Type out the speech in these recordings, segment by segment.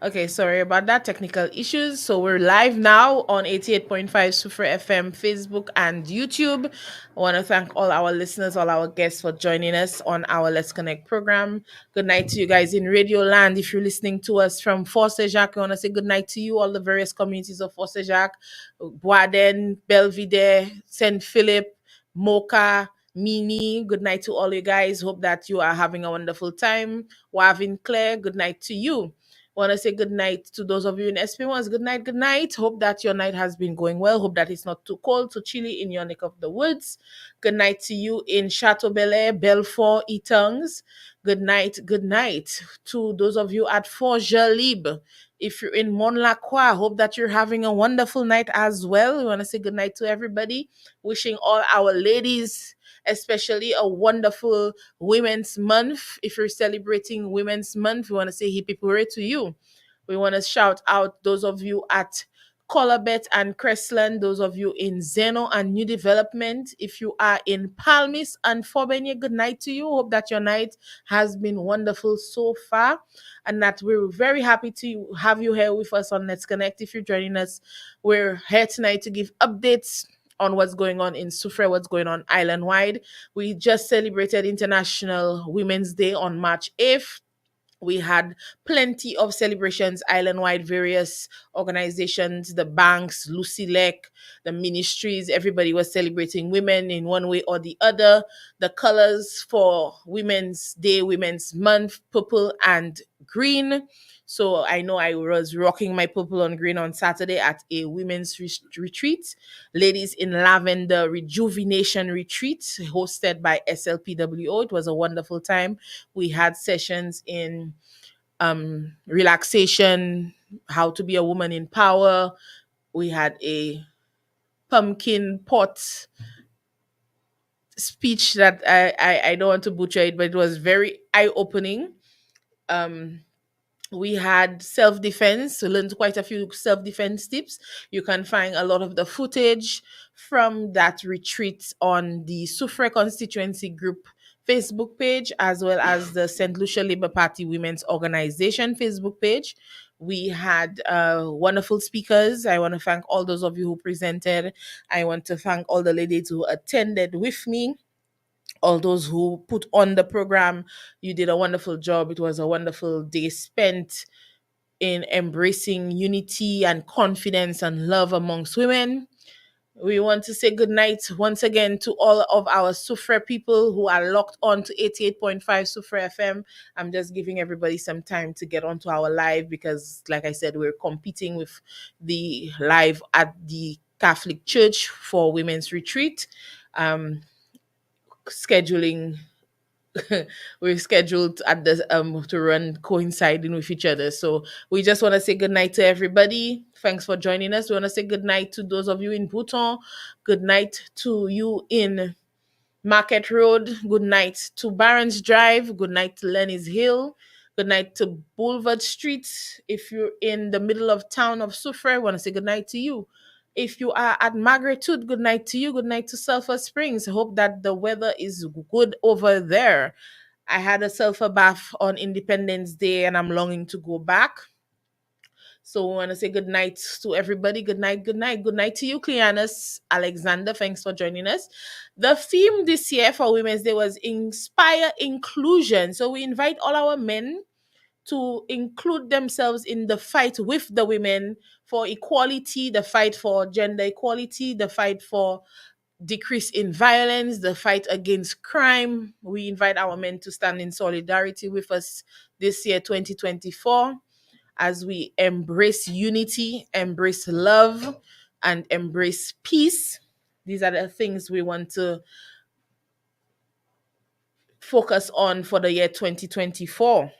Okay, sorry about that technical issues. So we're live now on 88.5 Super FM, Facebook, and YouTube. I want to thank all our listeners, all our guests for joining us on our Let's Connect program. Good night to you guys in Radio Land. If you're listening to us from Force Jacques, I want to say good night to you, all the various communities of Force Jacques, Boaden, Belvedere, St. Philip, Mocha, Mini. Good night to all you guys. Hope that you are having a wonderful time. Wavin Claire, good night to you. Want to say good night to those of you in SP1s. Good night, good night. Hope that your night has been going well. Hope that it's not too cold, too chilly in your neck of the woods. Good night to you in Chateau Bel Air, Belfort, Etongs. Good night to those of you at Fort Jalib. If you're in Mont Lacroix, hope that you're having a wonderful night as well. We want to say good night to everybody. Wishing all our ladies, especially a wonderful Women's Month. If you're celebrating Women's Month, we want to say hippie hooray to you. We want to shout out those of you at Colabet and Crestland, those of you in Zeno and New Development. If you are in Palmis and Forbenya, good night to you. Hope that your night has been wonderful so far and that we're very happy to have you here with us on Let's Connect. If you're joining us, we're here tonight to give updates on what's going on in Sufre, what's going on island wide. We just celebrated International Women's Day on March 8th. We had plenty of celebrations island-wide, various organizations, the banks, Lucilec, the ministries, everybody was celebrating women in one way or the other. The colors for Women's Day, Women's Month, purple and green. So I know I was rocking my purple and green on Saturday at a women's retreat, Ladies in Lavender Rejuvenation Retreat, hosted by SLPWO. It was a wonderful time. We had sessions in relaxation, how to be a woman in power. We had a pumpkin pot speech that I don't want to butcher it, but it was very eye opening. Um, we had self-defense. We learned quite a few self-defense tips. You can find a lot of the footage from that retreat on the Sufre constituency group Facebook page, as well as the St. Lucia Labour Party Women's Organization Facebook page. We had wonderful speakers. I want to thank all those of you who presented. I want to thank all the ladies who attended with me, all those who put on the program. You did a wonderful job. It was a wonderful day spent in embracing unity and confidence and love amongst women. We want to say good night once again to all of our Sufre people who are locked on to 88.5 Sufre FM. I'm just giving everybody some time to get onto our live because, like I said, we're competing with the live at the Catholic Church for Women's Retreat. Scheduling we're scheduled at the to run coinciding with each other. So we just want to say good night to everybody. Thanks for joining us. We want to say good night to those of you in Bhutan. Good night to you in Market Road. Good night to Barron's Drive. Good night to Lenny's Hill. Good night to Boulevard Street. If you're in the middle of town of Sufre, I want to say good night to you. If you are at Margaret Tooth, good night to you. Good night to Sulphur Springs. I hope that the weather is good over there. I had a sulfur bath on Independence Day and I'm longing to go back. So we want to say good night to everybody. Good night, good night. Good night to you, Cleanus Alexander. Thanks for joining us. The theme this year for Women's Day was Inspire Inclusion. So we invite all our men to include themselves in the fight with the women for equality, the fight for gender equality, the fight for decrease in violence, the fight against crime. We invite our men to stand in solidarity with us this year, 2024, as we embrace unity, embrace love, and embrace peace. These are the things we want to focus on for the year 2024.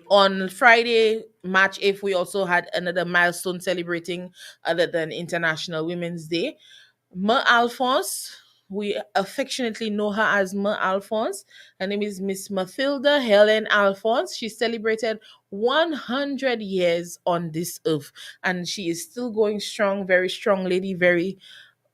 On Friday, March 8th, we also had another milestone celebrating other than International Women's Day. Ma Alphonse, we affectionately know her as Ma Alphonse. Her name is Miss Mathilda Helen Alphonse. She celebrated 100 years on this earth and she is still going strong, very strong lady, very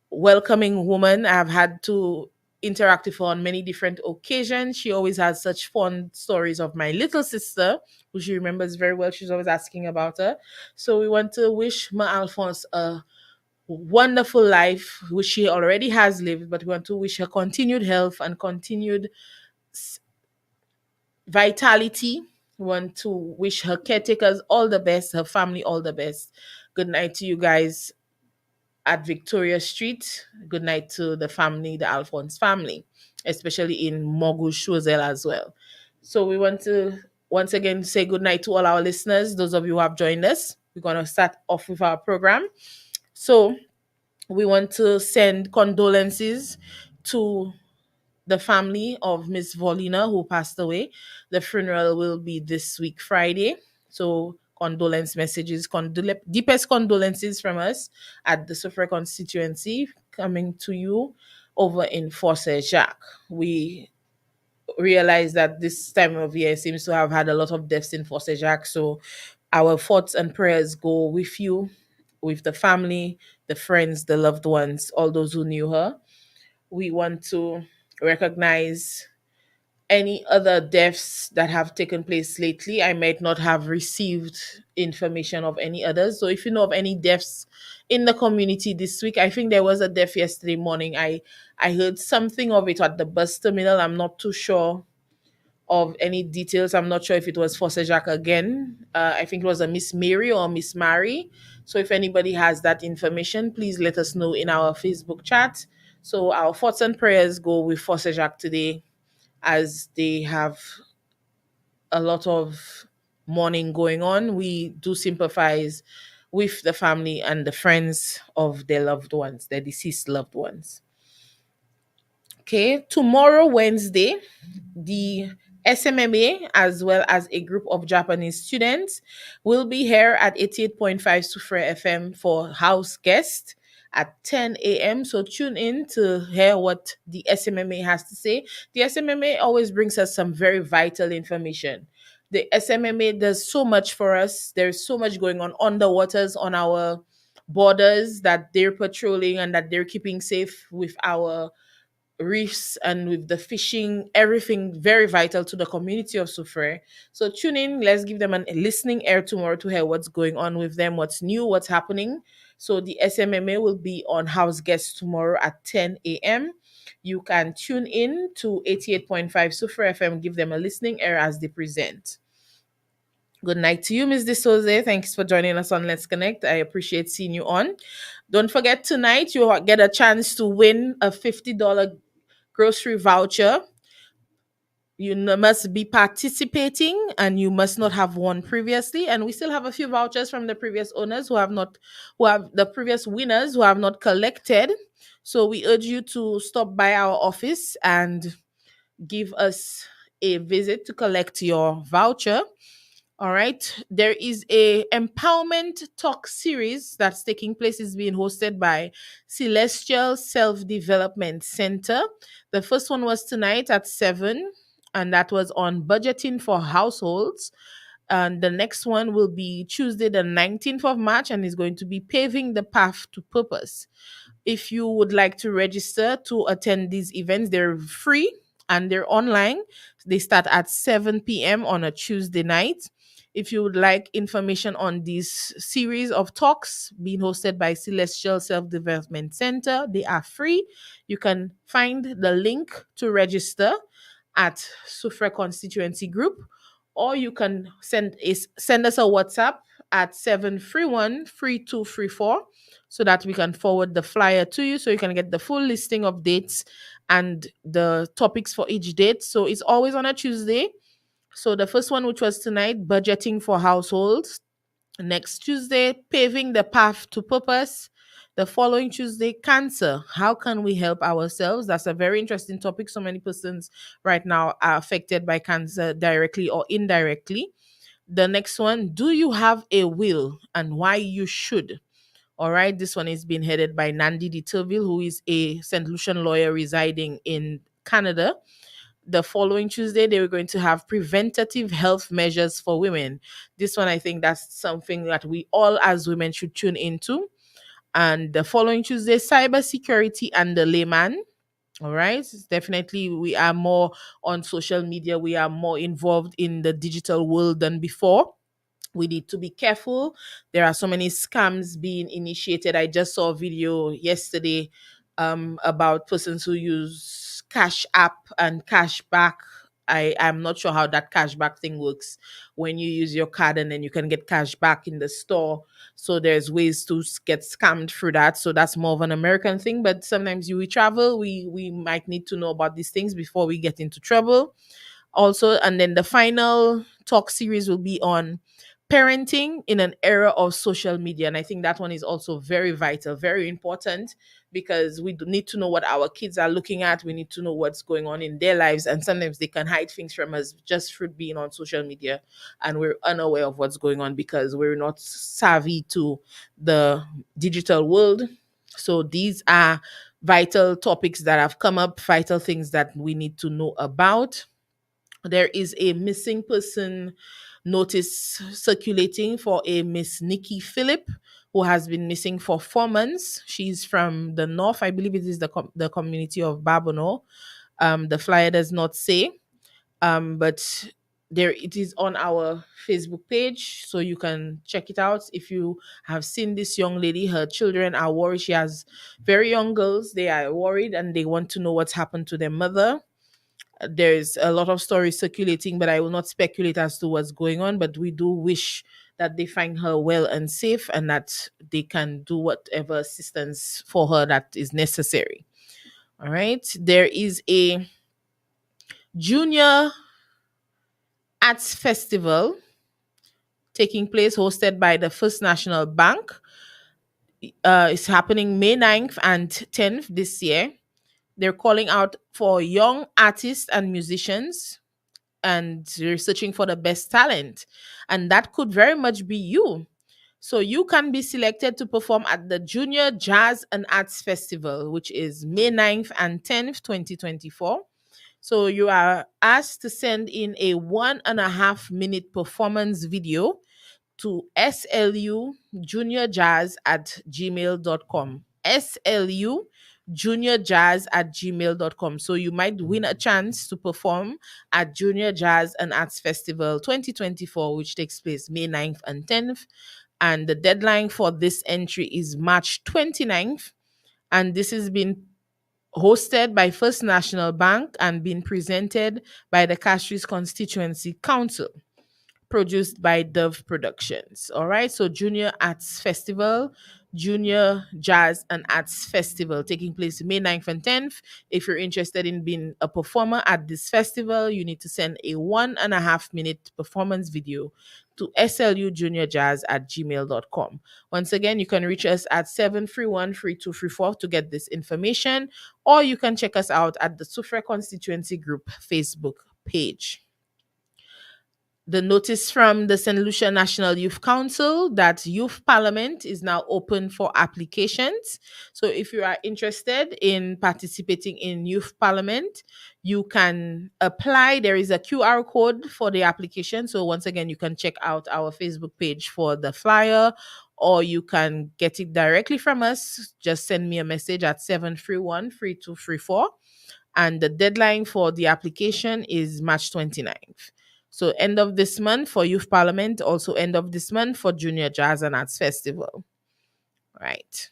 welcoming woman. I've had to interact with her on many different occasions. She always has such fun stories of my little sister, who she remembers very well. She's always asking about her. So we want to wish Ma Alphonse a wonderful life, which she already has lived, but we want to wish her continued health and continued vitality. We want to wish her caretakers all the best, her family all the best. Good night to you guys at Victoria Street. Good night to the family, the Alphonse family, especially in Mogu Shozel as well. So we want to once again say good night to all our listeners, those of you who have joined us. We're going to start off with our program. So we want to send condolences to the family of Miss Volina who passed away. The funeral will be this week, Friday. So condolence messages, deepest condolences from us at the Suffolk constituency coming to you over in Fosse Jacques. We realize that this time of year seems to have had a lot of deaths in Fosse Jacques. So our thoughts and prayers go with you, with the family, the friends, the loved ones, all those who knew her. We want to recognize any other deaths that have taken place lately. I might not have received information of any others. So if you know of any deaths in the community this week, I think there was a death yesterday morning. I heard something of it at the bus terminal. I'm not too sure of any details. I'm not sure if it was Fosse Jacques again. I think it was a Miss Mary or Miss Mary. So if anybody has that information, please let us know in our Facebook chat. So our thoughts and prayers go with Fosse Jacques today, as they have a lot of mourning going on. We do sympathize with the family and the friends of their loved ones, their deceased loved ones. Okay, tomorrow, Wednesday, the SMMA, as well as a group of Japanese students, will be here at 88.5 Sufre FM for house guest at 10 a.m. So tune in to hear what the SMMA has to say. The SMMA always brings us some very vital information. The SMMA does so much for us. There's so much going on the waters, on our borders, that they're patrolling and that they're keeping safe with our reefs and with the fishing, everything very vital to the community of Soufre. So tune in, let's give them a listening ear tomorrow to hear what's going on with them, what's new, what's happening. So the SMMA will be on house guest tomorrow at 10 a.m. You can tune in to 88.5 Soufre FM, give them a listening ear as they present. Good night to you, Ms. Dusauzay. Thanks for joining us on Let's Connect. I appreciate seeing you on. Don't forget, tonight you get a chance to win a $50 grocery voucher. You must be participating and you must not have won previously. And we still have a few vouchers from the previous owners who have the previous winners who have not collected. So we urge you to stop by our office and give us a visit to collect your voucher. All right. There is a empowerment talk series that's taking place. Is being hosted by Celestial Self Development Center. The first one was tonight at 7, and that was on budgeting for households. And the next one will be Tuesday, the 19th of March, and is going to be paving the path to purpose. If you would like to register to attend these events, they're free and they're online. They start at 7 p.m. on a Tuesday night. If you would like information on this series of talks being hosted by Celestial Self Development Center, they are free. You can find the link to register at Sufre Constituency Group, or you can send us a WhatsApp at 731-3234 so that we can forward the flyer to you so you can get the full listing of dates and the topics for each date. So it's always on a Tuesday. So the first one, which was tonight, budgeting for households. Next Tuesday, paving the path to purpose. The following Tuesday, cancer. How can we help ourselves? That's a very interesting topic. So many persons right now are affected by cancer directly or indirectly. The next one, do you have a will and why you should? All right, this one is being headed by Nandi de Turville, who is a St. Lucian lawyer residing in Canada. The following Tuesday, they were going to have preventative health measures for women. This one, I think that's something that we all as women should tune into. And the following Tuesday, cybersecurity and the layman. All right. Definitely, we are more on social media. We are more involved in the digital world than before. We need to be careful. There are so many scams being initiated. I just saw a video yesterday about persons who use Cash App and Cash Back. I'm not sure how that cashback thing works when you use your card and then you can get cash back in the store. So there's ways to get scammed through that. So that's more of an American thing. But sometimes we travel, we might need to know about these things before we get into trouble also. And then the final talk series will be on parenting in an era of social media. And I think that one is also very vital, very important, because we do need to know what our kids are looking at. We need to know what's going on in their lives. And sometimes they can hide things from us just through being on social media. And we're unaware of what's going on because we're not savvy to the digital world. So these are vital topics that have come up, vital things that we need to know about. There is a missing person notice circulating for a Miss Nikki Phillip, who has been missing for 4 months. She's from the north. I believe it is the community of Babono. The flyer does not say, but there it is on our Facebook page, so you can check it out. If you have seen this young lady, her children are worried. She has very young girls. They are worried and they want to know what's happened to their mother. There's a lot of stories circulating, but I will not speculate as to what's going on. But we do wish that they find her well and safe and that they can do whatever assistance for her that is necessary. All right. There is a junior arts festival taking place hosted by the First National Bank. It's happening May 9th and 10th this year. They're calling out for young artists and musicians and you're searching for the best talent. And that could very much be you. So you can be selected to perform at the Junior Jazz and Arts Festival, which is May 9th and 10th, 2024. So you are asked to send in a 1.5 minute performance video to slujuniorjazz at gmail.com. Slujuniorjazz at gmail.com. So you might win a chance to perform at Junior Jazz and Arts Festival 2024, which takes place May 9th and 10th. And the deadline for this entry is March 29th. And this has been hosted by First National Bank and been presented by the Castries Constituency Council, produced by Dove Productions. All right. So Junior Arts Festival, Junior Jazz and Arts Festival taking place May 9th and 10th. If you're interested in being a performer at this festival, you need to send a 1.5 minute performance video to slujuniorjazz at gmail.com. Once again, you can reach us at 731-3234 to get this information, or you can check us out at the Sufre Constituency Group Facebook page. The notice from the St. Lucia National Youth Council that Youth Parliament is now open for applications. So if you are interested in participating in Youth Parliament, you can apply. There is a QR code for the application. So once again, you can check out our Facebook page for the flyer, or you can get it directly from us. Just send me a message at 731-3234. And the deadline for the application is March 29th. So end of this month for Youth Parliament, also end of this month for Junior Jazz and Arts Festival. Right.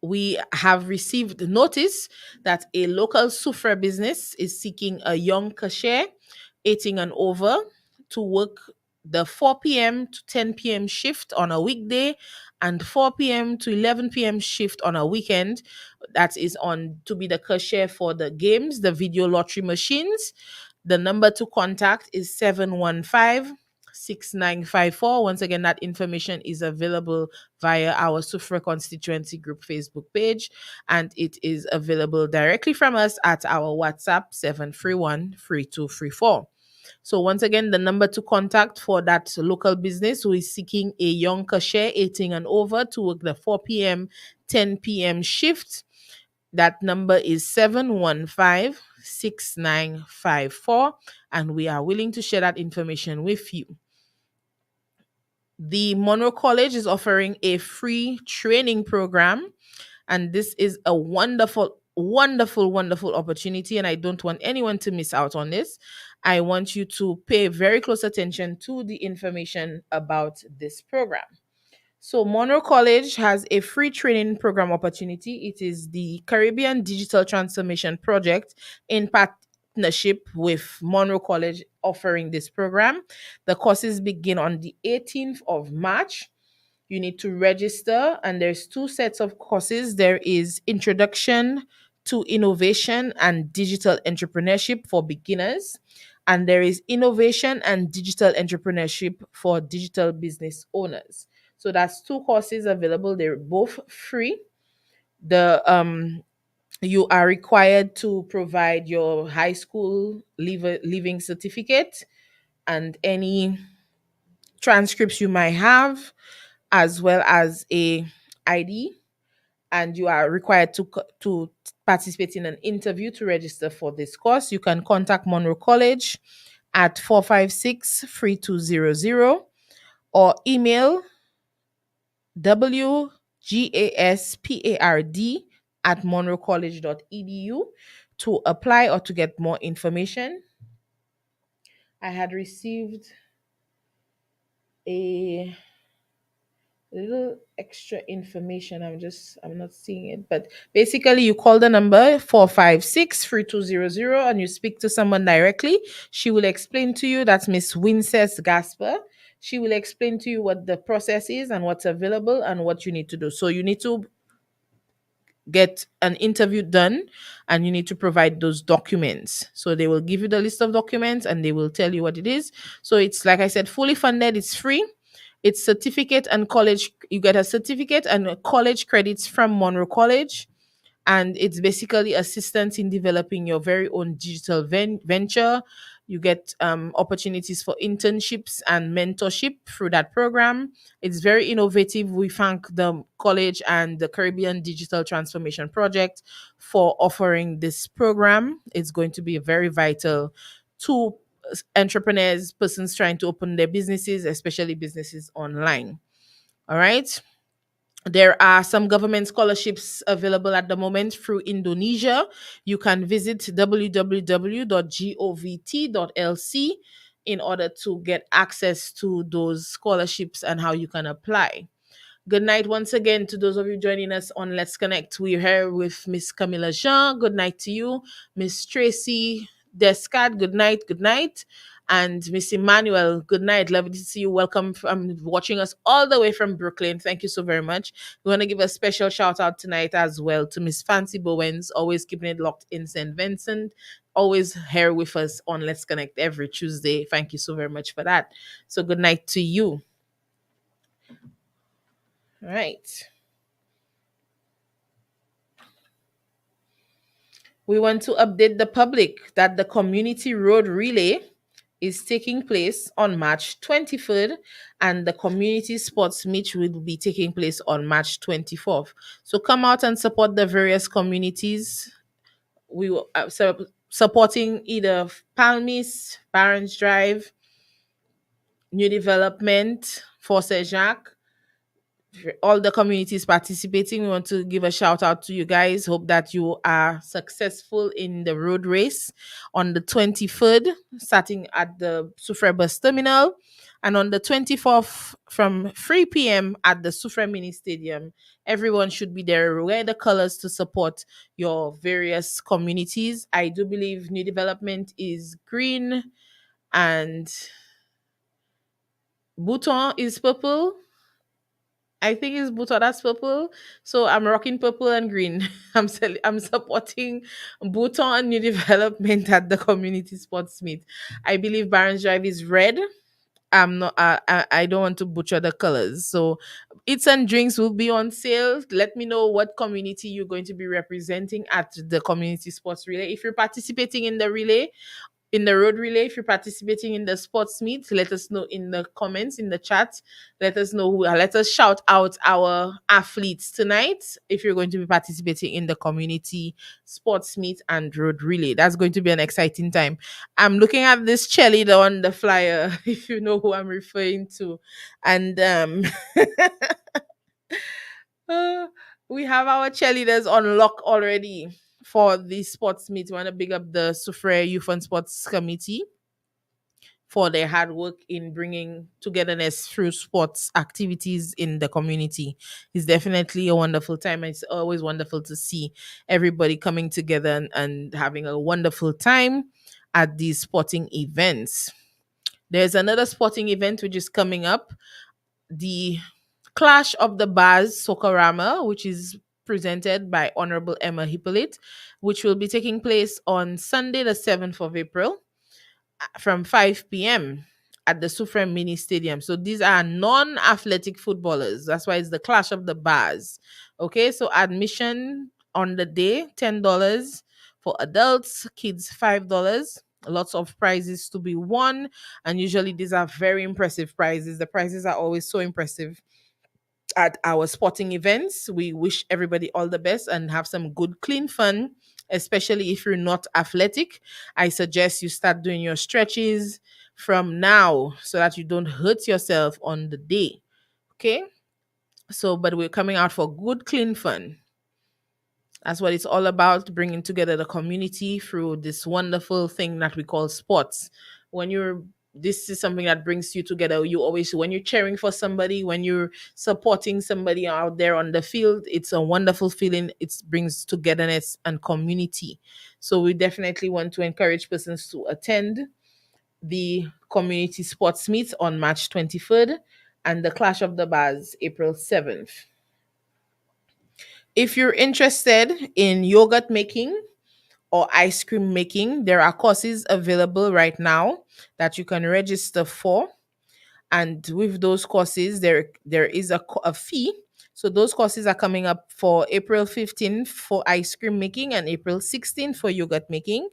We have received notice that a local Sufra business is seeking a young cashier, 18 and over, to work the 4 p.m. to 10 p.m. shift on a weekday and 4 p.m. to 11 p.m. shift on a weekend. That is on to be the cashier for the games, the video lottery machines. The number to contact is 715-6954. Once again, that information is available via our Sufra Constituency Group Facebook page, and it is available directly from us at our WhatsApp 731-3234. So once again, the number to contact for that local business who is seeking a young cashier 18 and over to work the 4 p.m., 10 p.m. shift. That number is 715-6954, and we are willing to share that information with you. The Monroe College is offering a free training program, and this is a wonderful wonderful, wonderful opportunity, and I don't want anyone to miss out on this. I want you to pay very close attention to the information about this program. So, Monroe College has a free training program opportunity. It is the Caribbean Digital Transformation Project in partnership with Monroe College offering this program. The courses begin on the 18th of March. You need to register, and there's two sets of courses. There is Introduction to Innovation and Digital Entrepreneurship for beginners, and there is Innovation and Digital Entrepreneurship for digital business owners. So that's two courses available. They're both free. The You are required to provide your high school leaving certificate and any transcripts you might have, as well as a ID, and you are required to participate in an interview to register for this course. You can contact Monroe College at 456-3200 or email wgaspard@monroecollege.edu to apply or to get more information. I had received a little extra information. I'm not seeing it, but basically you call the number 456-3200 and you speak to someone directly. She will explain to you. That's Miss Winces Gasper. She will explain to you what the process is and what's available and what you need to do. So you need to get an interview done and you need to provide those documents. So they will give you the list of documents and they will tell you what it is. So it's, like I said, fully funded, it's free. It's certificate and college. You get a certificate and college credits from Monroe College, and it's basically assistance in developing your very own digital venture. You get opportunities for internships and mentorship through that program. It's very innovative. We thank the college and the Caribbean Digital Transformation Project for offering this program. It's going to be very vital to entrepreneurs, persons trying to open their businesses, especially businesses online. All right. There are some government scholarships available at the moment through Indonesia. You can visit www.govt.lc in order to get access to those scholarships and how you can apply. Good night once again to those of you joining us on Let's Connect. We're here with Miss Camilla Jean. Good night to you. Miss Tracy Descad. Good night. Good night. And Miss Emmanuel, good night. Lovely to see you. Welcome from watching us all the way from Brooklyn. Thank you so very much. We want to give a special shout out tonight as well to Miss Fancy Bowens, always keeping it locked in St. Vincent, always here with us on Let's Connect every Tuesday. Thank you so very much for that. So good night to you. All right. We want to update the public that the community road relay is taking place on March 23rd and the community sports meet will be taking place on March 24th. So come out and support the various communities. We will supporting either Palmis, Barons Drive, New Development, Force Jacques, all the communities participating. We want to give a shout out to you guys. Hope that you are successful in the road race on the 23rd, starting at the Soufre bus terminal, and on the 24th from 3 p.m. at the Soufre mini stadium. Everyone should be there. Wear the colors to support your various communities. I do believe New Development is green and Bouton is purple. I think it's Buto that's purple. So I'm rocking purple and green. I'm supporting Buto and New Development at the community sports meet. I believe Barons Drive is red. I'm not. I don't want to butcher the colors. So, eats and drinks will be on sale. Let me know what community you're going to be representing at the community sports relay. If you're participating in the relay, in the road relay, if you're participating in the sports meet, let us know in the comments, in the chat. Let us know who, let us shout out our athletes tonight if you're going to be participating in the community sports meet and road relay. That's going to be an exciting time. I'm looking at this cheerleader on the flyer, if you know who I'm referring to. And uh, we have our cheerleaders on lock already. for the sports meet. We want to big up the Sufre Youth and Sports Committee for their hard work in bringing togetherness through sports activities in the community. It's definitely a wonderful time. It's always wonderful to see everybody coming together and having a wonderful time at these sporting events. There's another sporting event which is coming up, the Clash of the Bars Socorama, which is presented by Honorable Emma Hippolyte, which will be taking place on Sunday, the 7th of April from 5 p.m. at the Sufrem Mini Stadium. So these are non-athletic footballers. That's why it's the Clash of the Bars. Okay, so admission on the day, $10 for adults, kids $5. Lots of prizes to be won, and usually these are very impressive prizes. The prizes are always so impressive at our sporting events. We wish everybody all the best and have some good, clean fun, especially if you're not athletic. I suggest you start doing your stretches from now so that you don't hurt yourself on the day. Okay? So, but we're coming out for good, clean fun. That's what it's all about, bringing together the community through this wonderful thing that we call sports. When you're This is something that brings you together. You always, when you're cheering for somebody, when you're supporting somebody out there on the field, it's a wonderful feeling. It brings togetherness and community. So we definitely want to encourage persons to attend the community sports meet on March 23rd and the Clash of the Bars April 7th. If you're interested in yogurt making or ice cream making, there are courses available right now that you can register for. And with those courses, there is a fee. So those courses are coming up for April 15th for ice cream making and April 16th for yogurt making.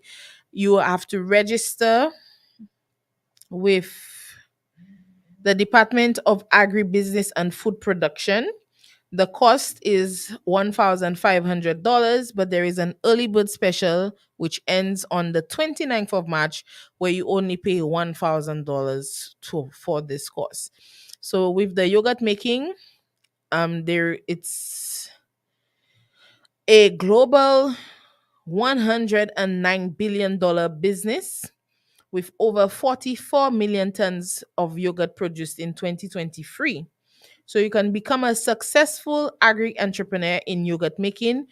You have to register with the Department of Agribusiness and Food Production. The cost is $1,500, but there is an early bird special which ends on the 29th of March where you only pay $1,000 for this course. So with the yogurt making, there it's a global $109 billion business with over 44 million tons of yogurt produced in 2023. So you can become a successful agri entrepreneur in yogurt making.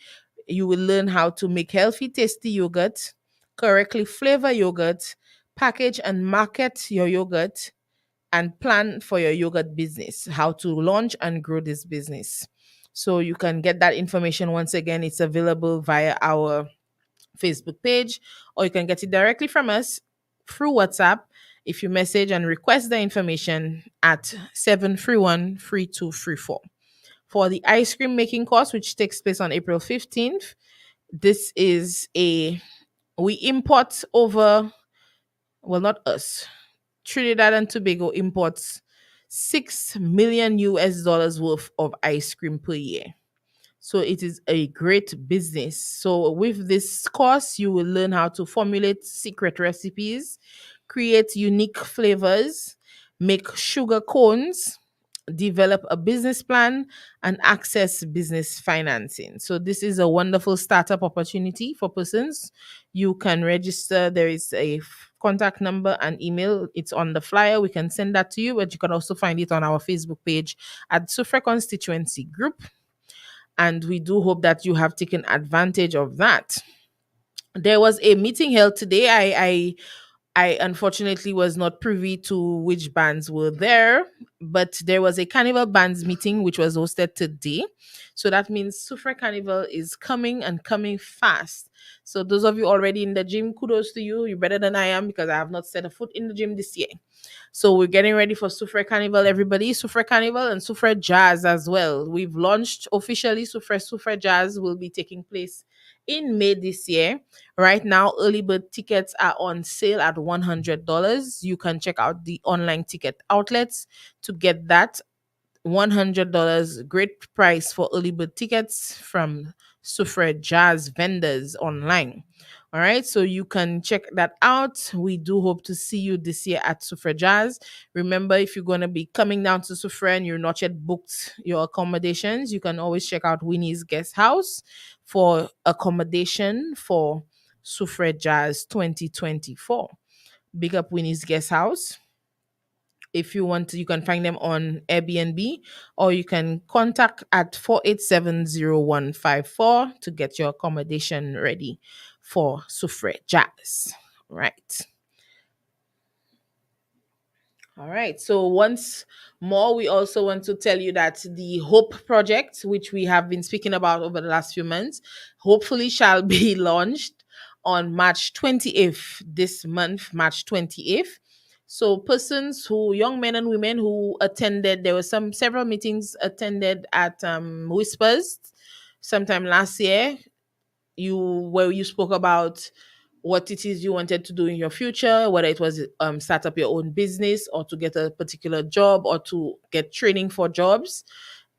You will learn how to make healthy, tasty yogurt, correctly flavor yogurt, package and market your yogurt, and plan for your yogurt business, how to launch and grow this business. So you can get that information once again. It's available via our Facebook page, or you can get it directly from us through WhatsApp if you message and request the information at 731-3234. For the ice cream making course, which takes place on April 15th, this is we import over, well, not us, Trinidad and Tobago imports 6 million US dollars worth of ice cream per year. So it is a great business. So with this course, you will learn how to formulate secret recipes, create unique flavors, make sugar cones, develop a business plan, and access business financing. So this is a wonderful startup opportunity for persons. You can register. There is a contact number and email. It's on the flyer. We can send that to you, but you can also find it on our Facebook page at Sufre Constituency Group. And we do hope that you have taken advantage of that. There was a meeting held today. I unfortunately was not privy to which bands were there, but there was a Carnival Bands meeting which was hosted today. So that means Sufre Carnival is coming and coming fast. So those of you already in the gym, kudos to you. You're better than I am because I have not set a foot in the gym this year. So we're getting ready for Sufre Carnival, everybody. Sufre Carnival and Sufre Jazz as well. We've launched officially. Sufre Jazz will be taking place in May this year. Right now, early bird tickets are on sale at $100. You can check out the online ticket outlets to get that $100. Great price for early bird tickets from Sufre Jazz vendors online. All right, so you can check that out. We do hope to see you this year at Suffragaz. Remember, if you're going to be coming down to Suffra and you're not yet booked your accommodations, you can always check out Winnie's Guest House for accommodation for Suffragaz 2024. Big up Winnie's Guest House. If you want to, you can find them on Airbnb, or you can contact at 4870154 to get your accommodation ready for Suffragaz. Right. All right. So once more, we also want to tell you that the Hope Project, which we have been speaking about over the last few months, hopefully shall be launched on March 28th, this month, March 28th. So persons who, young men and women who attended, there were several meetings attended at Whispers sometime last year, where you spoke about what it is you wanted to do in your future, whether it was start up your own business or to get a particular job or to get training for jobs.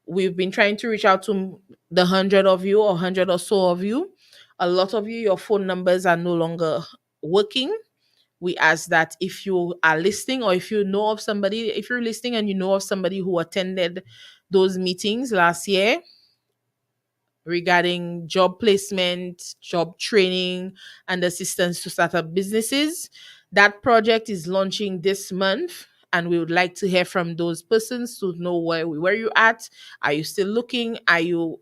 We've been trying to reach out to the 100 of you or 100 or so of you. A lot of you, your phone numbers are no longer working. We ask that if you are listening, or if you know of somebody, if you're listening and you know of somebody who attended those meetings last year, regarding job placement, job training, and assistance to start up businesses. That project is launching this month, and we would like to hear from those persons to know where you're at. Are you still looking? Are you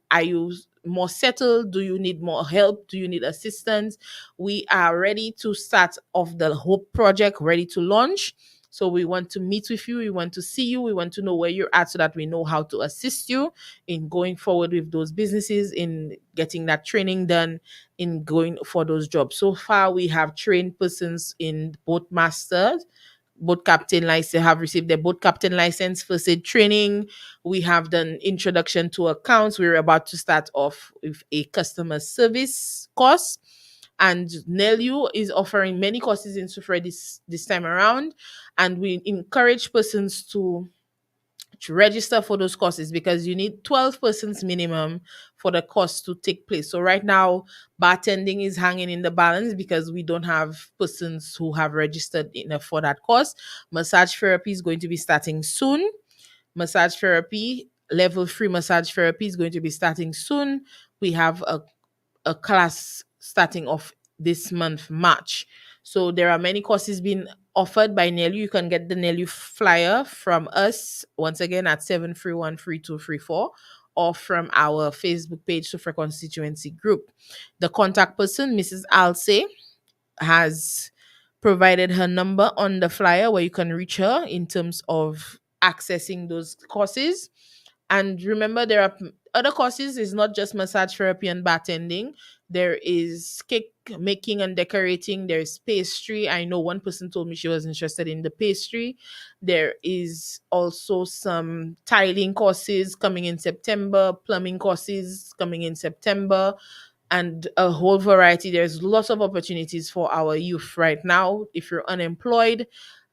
more settled? Do you need more help? Do you need assistance? We are ready to start off the Hope Project, ready to launch. So we want to meet with you. We want to see you. We want to know where you're at so that we know how to assist you in going forward with those businesses, in getting that training done, in going for those jobs. So far, we have trained persons in boat masters, boat captain license, have received their boat captain license, first aid training. We have done introduction to accounts. We're about to start off with a customer service course. And Nelu is offering many courses in Sufra this time around. And we encourage persons to register for those courses, because you need 12 persons minimum for the course to take place. So right now, bartending is hanging in the balance because we don't have persons who have registered enough for that course. Massage therapy is going to be starting soon. Massage therapy, level 3 massage therapy is going to be starting soon. We have a class starting off this month, March. So there are many courses being offered by Nelu. You can get the Nelu flyer from us once again at 7313234, or from our Facebook page, Sufra Constituency Group. The contact person, Mrs. Alse, has provided her number on the flyer where you can reach her in terms of accessing those courses. And remember, there are other courses. It's not just massage therapy and bartending. There is cake making and decorating. There's pastry. I know one person told me she was interested in the pastry. There is also some tiling courses coming in September, plumbing courses coming in September, and a whole variety. There's lots of opportunities for our youth right now. If you're unemployed,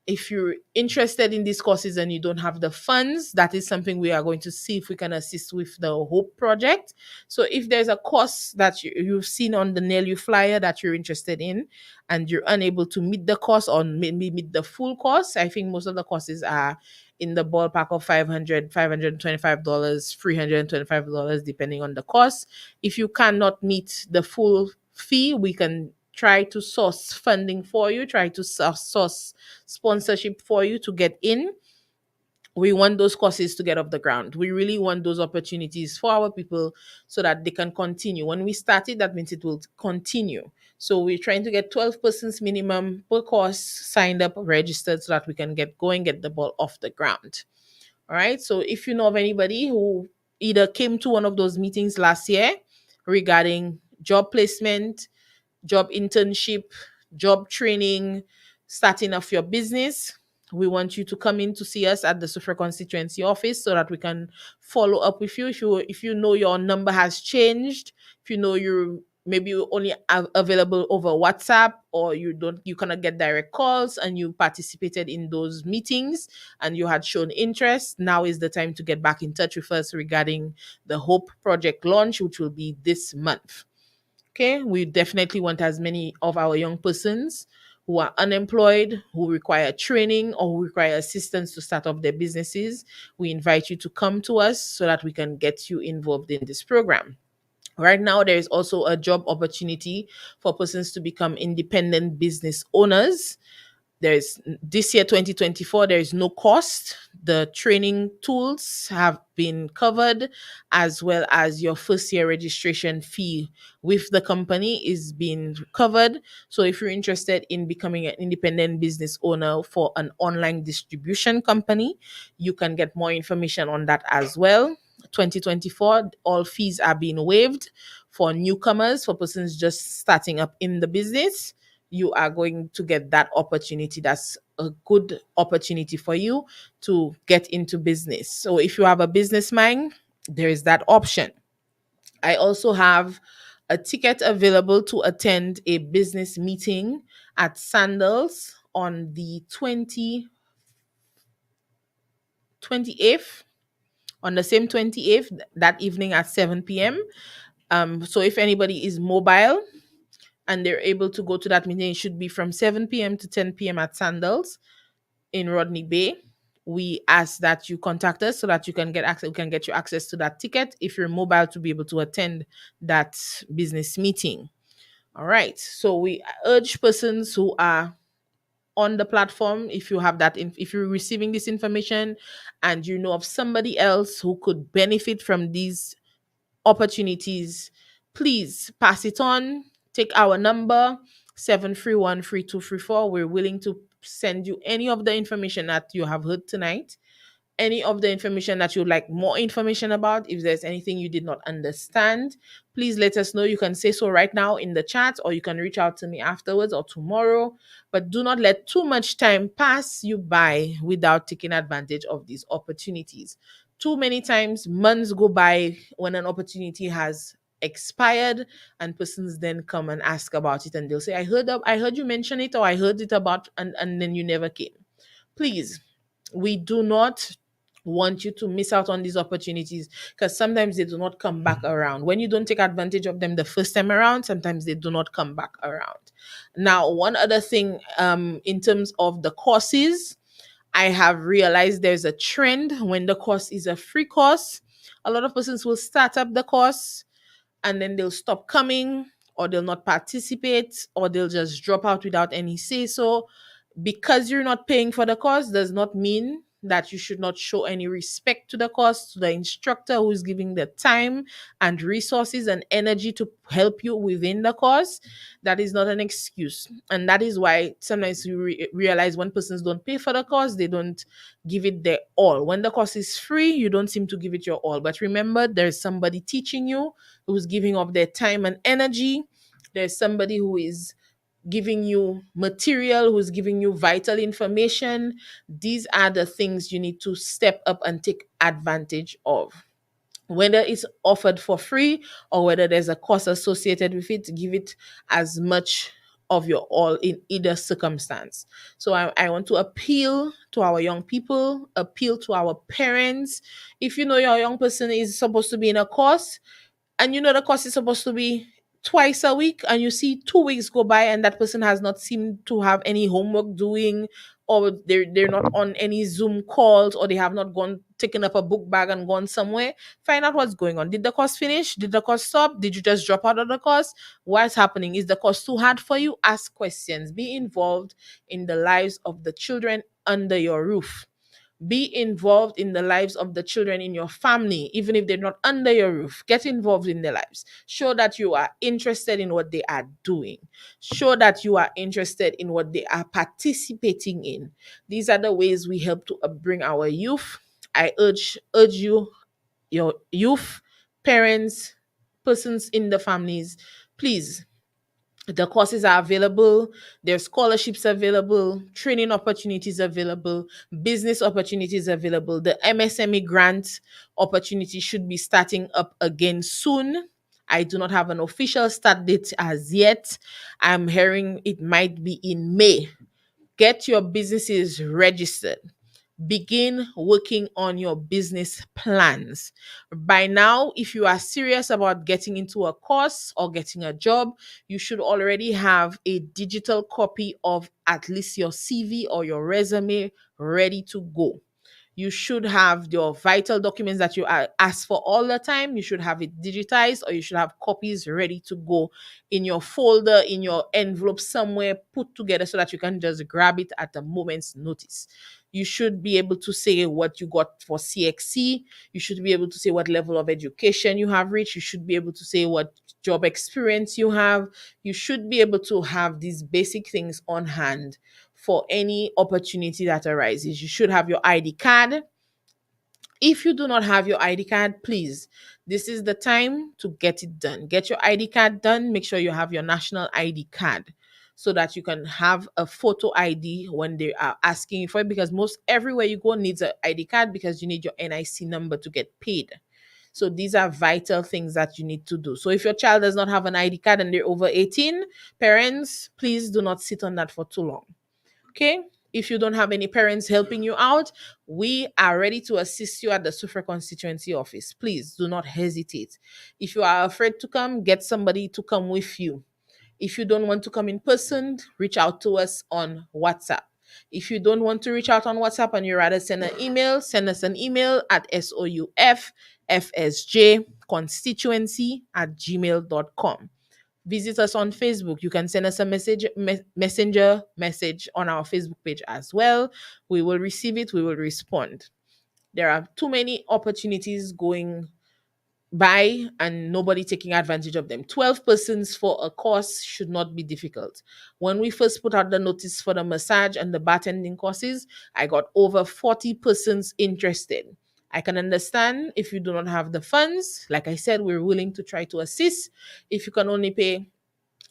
if you're interested in these courses and you don't have the funds, that is something we are going to see if we can assist with the Hope Project. So if there's a course that you've seen on the NELU flyer that you're interested in, and you're unable to meet the course or maybe meet the full course, I think most of the courses are in the ballpark of $525, $325, depending on the course. If you cannot meet the full fee, we can try to source funding for you, try to source sponsorship for you to get in. We want those courses to get off the ground. We really want those opportunities for our people so that they can continue. When we started, that means it will continue. So we're trying to get 12 persons minimum per course signed up, registered, so that we can get going, get the ball off the ground. All right. So if you know of anybody who either came to one of those meetings last year regarding job placement, job internship, job training, starting off your business, we want you to come in to see us at the Sufra constituency office so that we can follow up with you. If you know your number has changed, if you know you're maybe only available over WhatsApp, or you cannot get direct calls, and you participated in those meetings and you had shown interest, now is the time to get back in touch with us regarding the Hope Project launch, which will be this month. Okay, we definitely want as many of our young persons who are unemployed, who require training, or who require assistance to start up their businesses. We invite you to come to us so that we can get you involved in this program. Right now, there is also a job opportunity for persons to become independent business owners. There's this year 2024, there is no cost. The training tools have been covered, as well as your first year registration fee with the company is being covered. So if you're interested in becoming an independent business owner for an online distribution company, you can get more information on that as well. 2024, all fees are being waived for newcomers, for persons just starting up in the business. You are going to get that opportunity. That's a good opportunity for you to get into business. So if you have a business mind, there is that option. I also have a ticket available to attend a business meeting at Sandals on the 28th, on the same 28th, that evening at 7 p.m. So if anybody is mobile and they're able to go to that meeting, it should be from 7 p.m. to 10 p.m. at Sandals in Rodney Bay. We ask that you contact us so that you can get access. We can get you access to that ticket if you're mobile to be able to attend that business meeting. All right. So we urge persons who are on the platform, if you have that, if you're receiving this information and you know of somebody else who could benefit from these opportunities, please pass it on. Take our number 731-3234. We're willing to send you any of the information that you have heard tonight, any of the information that you'd like more information about. If there's anything you did not understand, please let us know. You can say so right now in the chat, or you can reach out to me afterwards or tomorrow. But do not let too much time pass you by without taking advantage of these opportunities. Too many times months go by when an opportunity has expired, and persons then come and ask about it, and they'll say, I heard you mention it, or I heard it about, and then you never came. Please, we do not want you to miss out on these opportunities, because sometimes they do not come back around. When you don't take advantage of them the first time around, sometimes they do not come back around. Now, one other thing, in terms of the courses, I have realized there's a trend when the course is a free course. A lot of persons will start up the course and then they'll stop coming, or they'll not participate, or they'll just drop out without any say so. Because you're not paying for the course does not mean that you should not show any respect to the course, to the instructor who is giving the time and resources and energy to help you within the course. That is not an excuse. And that is why sometimes you realize when persons don't pay for the course, they don't give it their all. When the course is free, you don't seem to give it your all. But remember, there's somebody teaching you who's giving of their time and energy. There's somebody who is giving you material, who's giving you vital information. These are the things you need to step up and take advantage of. Whether it's offered for free or whether there's a cost associated with it, give it as much of your all in either circumstance. So I want to appeal to our young people, appeal to our parents. If you know your young person is supposed to be in a course, and you know the course is supposed to be twice a week, and you see 2 weeks go by and that person has not seemed to have any homework doing, or they're not on any Zoom calls, or they have not gone taken up a book bag and gone somewhere, find out what's going on. Did the course finish? Did the course stop? Did you just drop out of the course? What's happening? Is the course too hard for you? Ask questions. Be involved in the lives of the children under your roof. Be involved in the lives of the children in your family, even if they're not under your roof. Get involved in their lives. Show that you are interested in what they are doing. Show that you are interested in what they are participating in. These are the ways we help to bring our youth. I urge you, your youth, parents, persons in the families, please, the courses are available, there's scholarships available, training opportunities available, business opportunities available. The MSME grant opportunity should be starting up again soon. I do not have an official start date as yet. I'm hearing it might be in May. Get your businesses registered. begin working on your business plans. By now, if you are serious about getting into a course or getting a job, you should already have a digital copy of at least your CV or your resume ready to go. You should have your vital documents that you are asked for all the time. You should have it digitized, or you should have copies ready to go in your folder, in your envelope somewhere put together so that you can just grab it at a moment's notice. You should be able to say what you got for CXC. You should be able to say what level of education you have reached. You should be able to say what job experience you have. You should be able to have these basic things on hand for any opportunity that arises. You should have your ID card. If you do not have your ID card, please, this is the time to get it done. Get your ID card done. Make sure you have your national ID card so that you can have a photo ID when they are asking you for it, because most everywhere you go needs an ID card because you need your NIC number to get paid. So these are vital things that you need to do. So if your child does not have an ID card and they're over 18, parents, please do not sit on that for too long. Okay. If you don't have any parents helping you out, we are ready to assist you at the Sufra constituency office. Please do not hesitate. If you are afraid to come, get somebody to come with you. If you don't want to come in person, reach out to us on WhatsApp. If you don't want to reach out on WhatsApp and you rather send an email, send us an email at soufsjconstituency@gmail.com. Visit us on Facebook. You can send us a messenger message on our Facebook page as well. We will receive it, we will respond. There are too many opportunities going by and nobody taking advantage of them. 12 persons for a course should not be difficult. When we first put out the notice for the massage and the bartending courses, I got over 40 persons interested. I can understand if you do not have the funds. Like I said, we're willing to try to assist. If you can only pay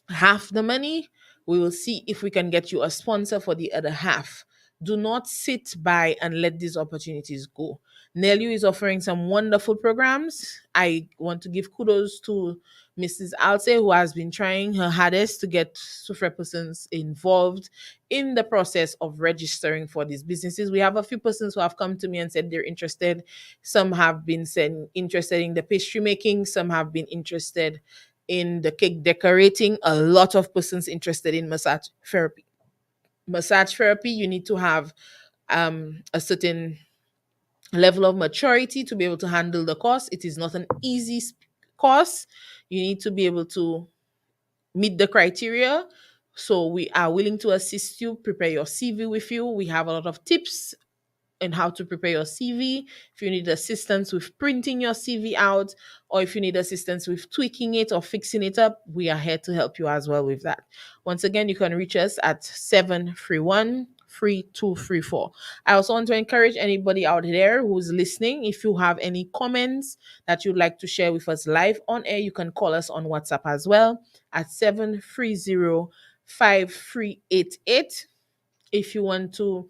half the money, we will see if we can get you a sponsor for the other half. Do not sit by and let these opportunities go. Nelu is offering some wonderful programs. I want to give kudos to Mrs. Alte, who has been trying her hardest to get Sufre persons involved in the process of registering for these businesses. We have a few persons who have come to me and said they're interested. Some have been interested in the pastry making, some have been interested in the cake decorating. A lot of persons interested in massage therapy. Massage therapy, you need to have a certain level of maturity to be able to handle the course. It is not an easy course. You need to be able to meet the criteria. So we are willing to assist you, prepare your CV with you. We have a lot of tips and how to prepare your CV. If you need assistance with printing your CV out, or if you need assistance with tweaking it or fixing it up, we are here to help you as well with that. Once again, you can reach us at 731-3234. I also want to encourage anybody out there who's listening, if you have any comments that you'd like to share with us live on air, you can call us on WhatsApp as well at 730-5388. If you want to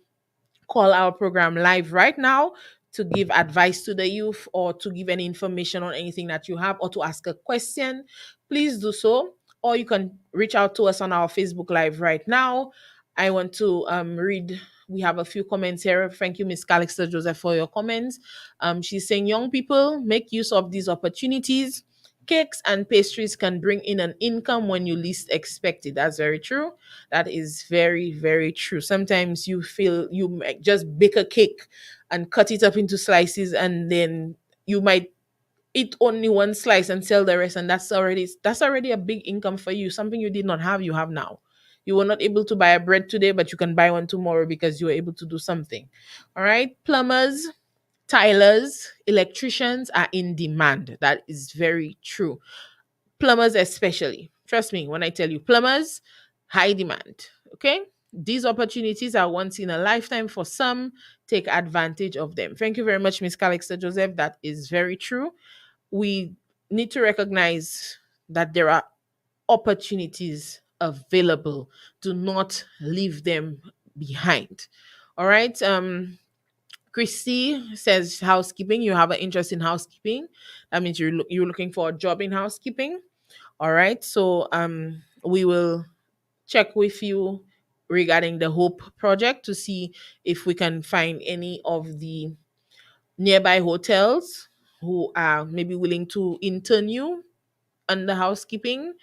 call our program live right now to give advice to the youth or to give any information on anything that you have or to ask a question, please do so. Or you can reach out to us on our Facebook Live right now. I want to read. We have a few comments here. Thank you, Miss Calixta Joseph, for your comments. She's saying, young people, make use of these opportunities. Cakes and pastries can bring in an income when you least expect it. That's very true. That is very, very true. Sometimes you feel you might just bake a cake and cut it up into slices, and then you might eat only one slice and sell the rest, and that's already a big income for you. Something you did not have, you have now. You were not able to buy a bread today, but you can buy one tomorrow because you were able to do something. All right, plumbers, tilers, electricians are in demand. That is very true. Plumbers especially, trust me when I tell you, plumbers, high demand. Okay, these opportunities are once in a lifetime for some. Take advantage of them. Thank you very much, Miss Calixta Joseph. That is very true. We need to recognize that there are opportunities available. Do not leave them behind. All right. Christy says housekeeping. You have an interest in housekeeping. That means you're looking for a job in housekeeping. All right. So we will check with you regarding the Hope project to see if we can find any of the nearby hotels who are maybe willing to intern you under housekeeping,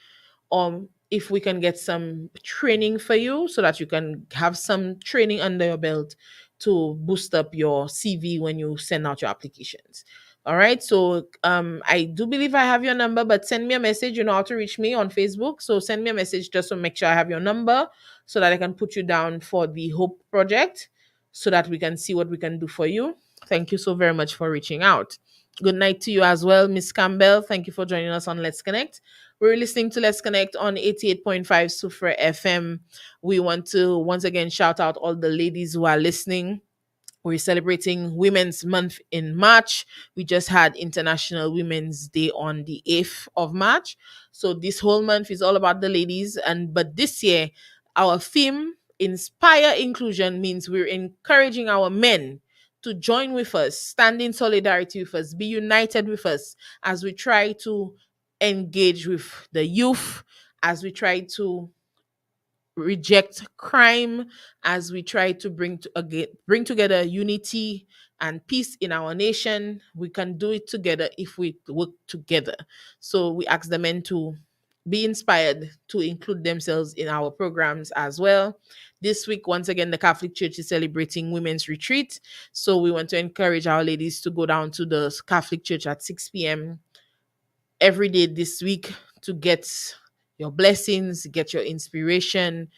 or if we can get some training for you so that you can have some training under your belt to boost up your CV when you send out your applications. All right. So I do believe I have your number, but send me a message. You know how to reach me on Facebook. So send me a message just to make sure I have your number so that I can put you down for the Hope Project so that we can see what we can do for you. Thank you so very much for reaching out. Good night to you as well, Miss Campbell. Thank you for joining us on Let's Connect. We're listening to Let's Connect on 88.5 Sufra FM. We want to once again shout out all the ladies who are listening. We're celebrating Women's Month in March. We just had International Women's Day on the 8th of March. So this whole month is all about the ladies. And but this year, our theme, Inspire Inclusion, means we're encouraging our men to join with us, stand in solidarity with us, be united with us as we try to engage with the youth, as we try to reject crime, as we try to bring together unity and peace in our nation. We can do it together if we work together. So we ask the men to be inspired to include themselves in our programs as well. This week, once again, the Catholic Church is celebrating Women's Retreat. So we want to encourage our ladies to go down to the Catholic Church at 6 p.m. every day this week to get your blessings, get your inspiration,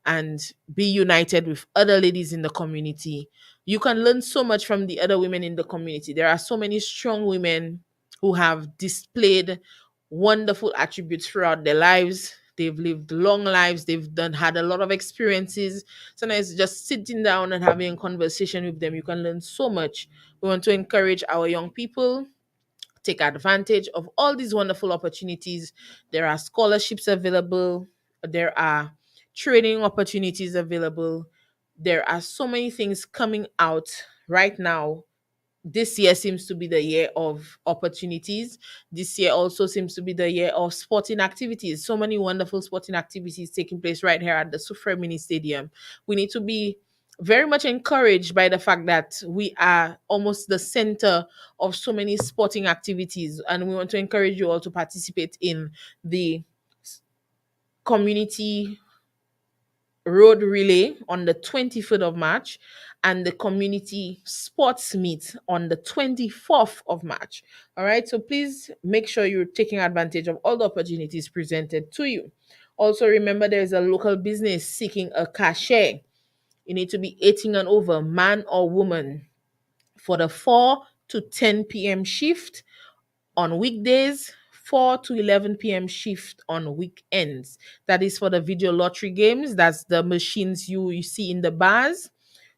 and be united with other ladies in the community. You can learn so much from the other women in the community. There are so many strong women who have displayed wonderful attributes throughout their lives. They've lived long lives. They've had a lot of experiences. Sometimes just sitting down and having a conversation with them, you can learn so much. We want to encourage our young people take advantage of all these wonderful opportunities. There are scholarships available, there are training opportunities available. There are so many things coming out right now. This year seems to be the year of opportunities. This year also seems to be the year of sporting activities. So many wonderful sporting activities taking place right here at the Sufre Mini Stadium. We need to be very much encouraged by the fact that we are almost the center of so many sporting activities, and we want to encourage you all to participate in the community road relay on the 23rd of March and the community sports meet on the 24th of March. All right, so please make sure you're taking advantage of all the opportunities presented to you. Also, remember there is a local business seeking a cashier. You need to be 18 and over, man or woman, for the 4 to 10 p.m. shift on weekdays, 4 to 11 p.m. shift on weekends. That is for the video lottery games. That's the machines you see in the bars.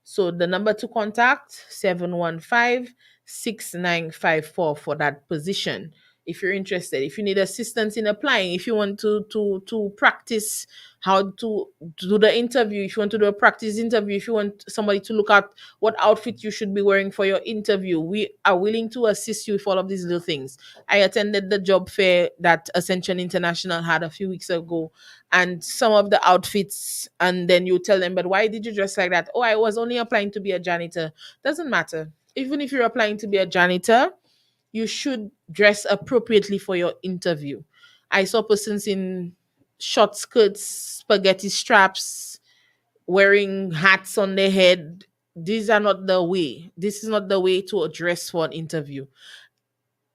So the number to contact 715-6954 for that position. If you're interested, if you need assistance in applying, if you want to practice how to do the interview, if you want to do a practice interview, if you want somebody to look at what outfit you should be wearing for your interview, we are willing to assist you with all of these little things. I attended the job fair that Ascension International had a few weeks ago, and some of the outfits, and then you tell them, but why did you dress like that? Oh, I was only applying to be a janitor. Doesn't matter. Even if you're applying to be a janitor, you should dress appropriately for your interview. I saw persons in short skirts, spaghetti straps, wearing hats on their head. These are not the way. This is not the way to address for an interview.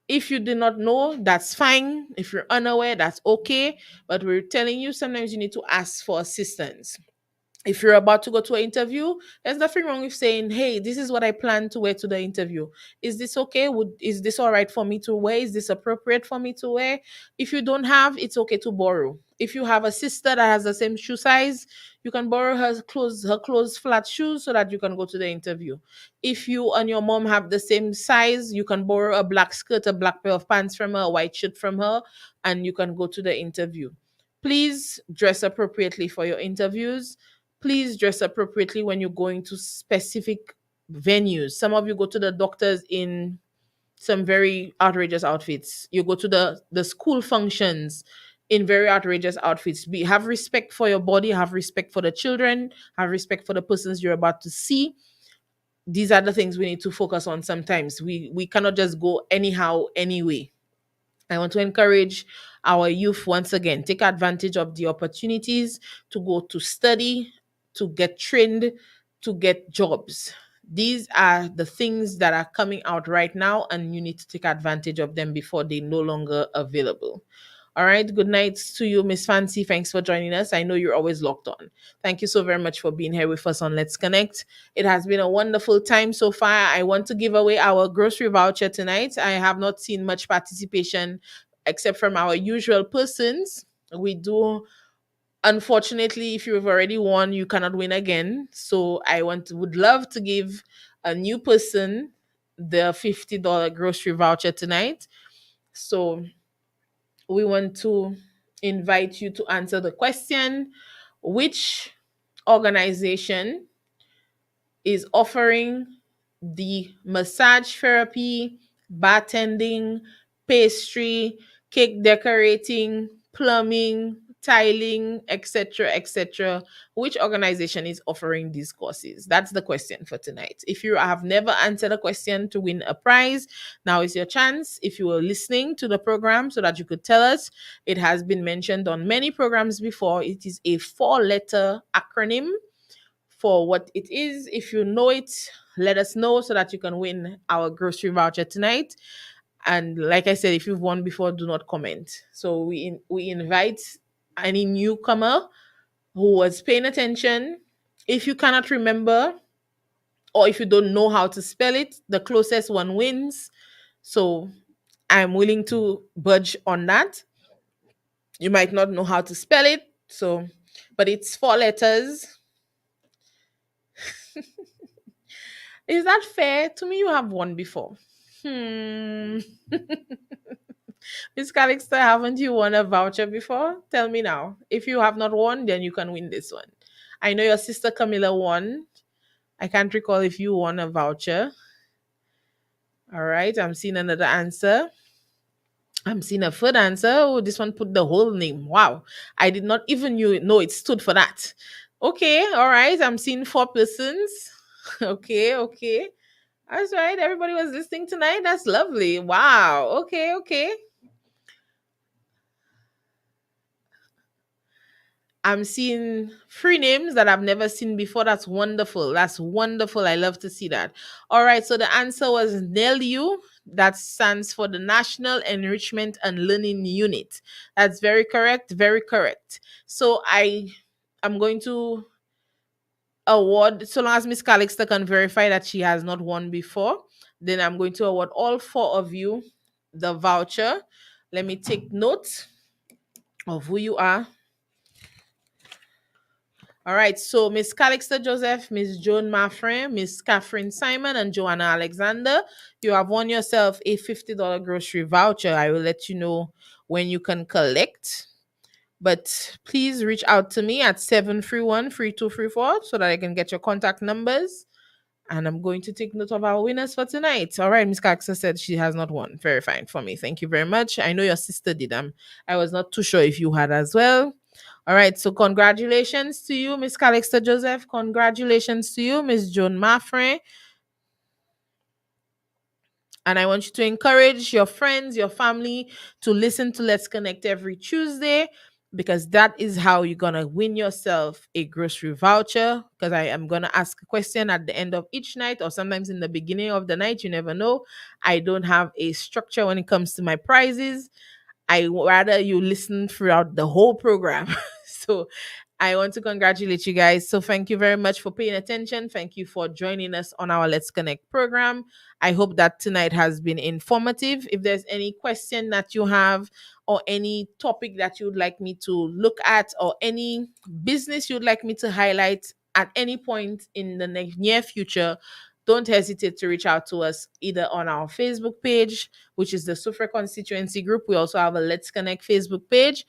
If you do not know, that's fine. If you're unaware, that's okay. But we're telling you sometimes you need to ask for assistance. If you're about to go to an interview, there's nothing wrong with saying, "Hey, this is what I plan to wear to the interview. Is this okay? Is this all right for me to wear? Is this appropriate for me to wear?" If you don't have, it's okay to borrow. If you have a sister that has the same shoe size, you can borrow her clothes flat shoes so that you can go to the interview. If you and your mom have the same size, you can borrow a black skirt, a black pair of pants from her, a white shirt from her, and you can go to the interview. Please dress appropriately for your interviews. Please dress appropriately when you're going to specific venues. Some of you go to the doctors in some very outrageous outfits. You go to the school functions in very outrageous outfits. Be have respect for your body, have respect for the children, have respect for the persons you're about to see. These are the things we need to focus on sometimes. We cannot just go anyhow anyway. I want to encourage our youth once again, take advantage of the opportunities to go to study, to get trained, to get jobs. These are the things that are coming out right now, and you need to take advantage of them before they no longer available. All right. Good night to you, Miss Fancy. Thanks for joining us. I know you're always locked on. Thank you so very much for being here with us on Let's Connect. It has been a wonderful time so far. I want to give away our grocery voucher tonight. I have not seen much participation except from our usual persons. We do, unfortunately, if you've already won, you cannot win again. So would love to give a new person the $50 grocery voucher tonight. So we want to invite you to answer the question: which organization is offering the massage therapy, bartending, pastry, cake decorating, plumbing, tiling, etc., etc. Which organization is offering these courses? That's the question for tonight. If you have never answered a question to win a prize, now is your chance. If you were listening to the program so that you could tell us, it has been mentioned on many programs before. It is a four-letter acronym for what it is. If you know it, let us know so that you can win our grocery voucher tonight. And like I said, if you've won before, do not comment. So we invite any newcomer who was paying attention. If you cannot remember or if you don't know how to spell it, the closest one wins. So I'm willing to budge on that. You might not know how to spell it, so but it's four letters. Is that fair? To me, you have won before. Hmm. Miss Calixter, haven't you won a voucher before? Tell me now. If you have not won, then you can win this one. I know your sister Camilla won. I can't recall if you won a voucher. All right, I'm seeing another answer. I'm seeing a third answer. Oh, this one put the whole name. Wow. I did not even know it stood for that. Okay, all right. I'm seeing four persons. Okay, okay. That's right. Everybody was listening tonight. That's lovely. Wow. Okay, okay. I'm seeing three names that I've never seen before. That's wonderful. That's wonderful. I love to see that. All right. So the answer was NELU. That stands for the National Enrichment and Learning Unit. That's very correct. Very correct. So I'm going to award, so long as Miss Calixter can verify that she has not won before, then I'm going to award all four of you the voucher. Let me take note of who you are. All right, so Miss Calixter Joseph, Miss Joan Maffrin, Miss Catherine Simon, and Joanna Alexander, you have won yourself a $50 grocery voucher. I will let you know when you can collect. But please reach out to me at 731-3234 so that I can get your contact numbers. And I'm going to take note of our winners for tonight. All right, Miss Calixter said she has not won. Very fine for me. Thank you very much. I know your sister did. I was not too sure if you had as well. All right, so congratulations to you, Miss Calixter Joseph. Congratulations to you, Miss Joan Maffrey. And I want you to encourage your friends, your family to listen to Let's Connect every Tuesday, because that is how you're going to win yourself a grocery voucher. Because I am going to ask a question at the end of each night or sometimes in the beginning of the night. You never know. I don't have a structure when it comes to my prizes. I rather you listen throughout the whole program. So I want to congratulate you guys. So thank you very much for paying attention. Thank you for joining us on our Let's Connect program. I hope that tonight has been informative. If there's any question that you have or any topic that you would like me to look at or any business you'd like me to highlight at any point in the near future, don't hesitate to reach out to us either on our Facebook page, which is the Sufra Constituency Group. We also have a Let's Connect Facebook page,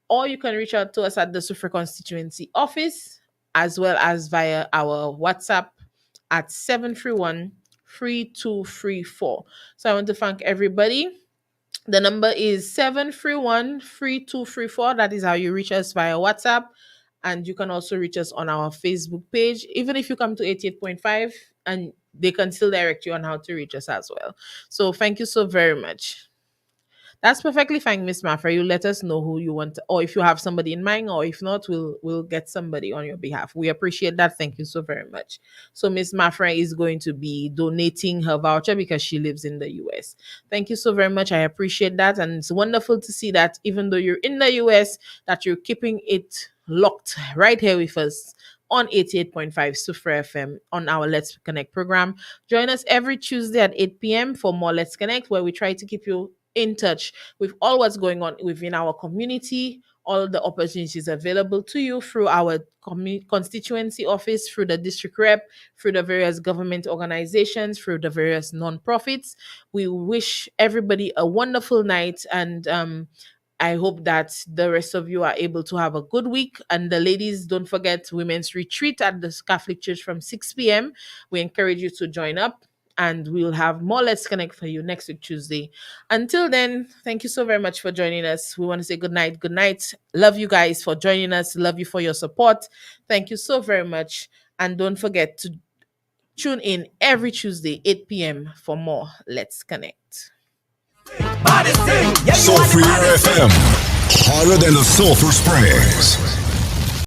or you can reach out to us at the Sufra Constituency office, as well as via our WhatsApp at 731-3234. So I want to thank everybody The number is 731-3234. That is how you reach us via WhatsApp. And you can also reach us on our Facebook page. Even if you come to 88.5, and they can still direct you on how to reach us as well. So thank you so very much. That's perfectly fine, Miss Maffrey. You let us know who you want, or if you have somebody in mind, or if not, we'll get somebody on your behalf. We appreciate that. Thank you so very much. So Miss Maffrey is going to be donating her voucher because she lives in the US. Thank you so very much. I appreciate that, and it's wonderful to see that even though you're in the US, that you're keeping it locked right here with us on 88.5 Sufra FM on our Let's Connect program. Join us every Tuesday at 8 p.m. for more Let's Connect, where we try to keep you in touch with all what's going on within our community, all the opportunities available to you through our constituency office, through the district rep, through the various government organizations, through the various non-profits. We wish everybody a wonderful night, and I hope that the rest of you are able to have a good week. And the ladies, don't forget Women's Retreat at the Catholic Church from 6 p.m. We encourage you to join up, and we'll have more Let's Connect for you next week, Tuesday. Until then, thank you so very much for joining us. We want to say good night. Good night. Love you guys for joining us. Love you for your support. Thank you so very much. And don't forget to tune in every Tuesday, 8 p.m. for more Let's Connect. Soulfree FM, hotter than the sulfur springs.